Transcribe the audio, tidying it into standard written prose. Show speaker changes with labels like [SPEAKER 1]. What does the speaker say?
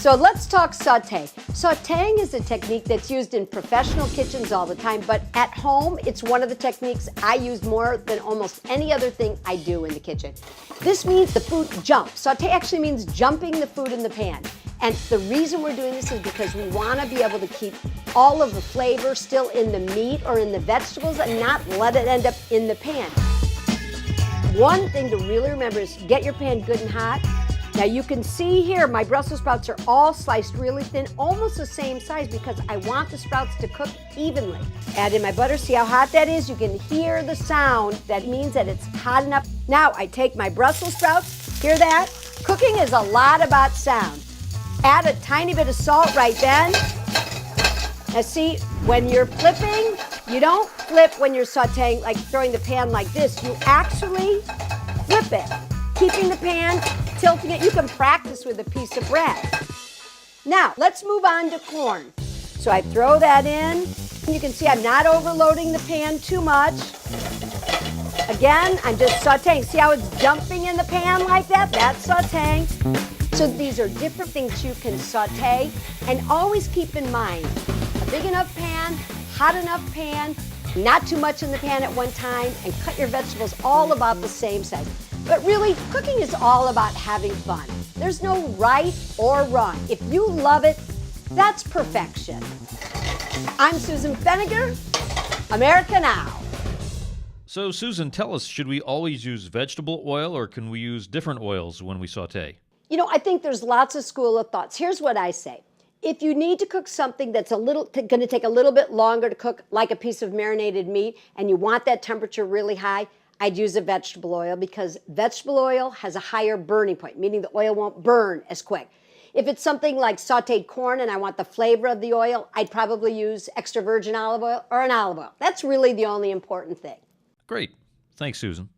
[SPEAKER 1] So let's talk saute. Sauteing is a technique that's used in professional kitchens all the time, but at home, it's one of the techniques I use more than almost any other thing I do in the kitchen. This means the food jumps. Saute actually means jumping the food in the pan. And the reason we're doing this is because we want to be able to keep all of the flavor still in the meat or in the vegetables and not let it end up in the pan. One thing to really remember is get your pan good and hot. Now you can see here my Brussels sprouts are all sliced really thin, almost the same size because I want the sprouts to cook evenly. Add in my butter, see how hot that is? You can hear the sound. That means that it's hot enough. Now I take my Brussels sprouts, hear that? Cooking is a lot about sound. Add a tiny bit of salt right then. Now see, when you're flipping, you don't flip when you're sauteing, like throwing the pan like this. You actually flip it, keeping the pan, tilting it. You can practice with a piece of bread. Now, let's move on to corn. So I throw that in. You can see I'm not overloading the pan too much. Again, I'm just sauteing. See how it's jumping in the pan like that? That's sauteing. So these are different things you can saute, and always keep in mind, a big enough pan, hot enough pan, not too much in the pan at one time, and cut your vegetables all about the same size. But really, cooking is all about having fun. There's no right or wrong. If you love it, that's perfection. I'm Susan Feniger, America Now.
[SPEAKER 2] So, Susan, tell us, should we always use vegetable oil or can we use different oils when we saute?
[SPEAKER 1] You know, I think there's lots of school of thoughts. Here's what I say. If you need to cook something that's going to take a little bit longer to cook, like a piece of marinated meat, and you want that temperature really high, I'd use a vegetable oil because vegetable oil has a higher burning point, meaning the oil won't burn as quick. If it's something like sauteed corn and I want the flavor of the oil, I'd probably use extra virgin olive oil or an olive oil. That's really the only important thing.
[SPEAKER 2] Great. Thanks, Susan.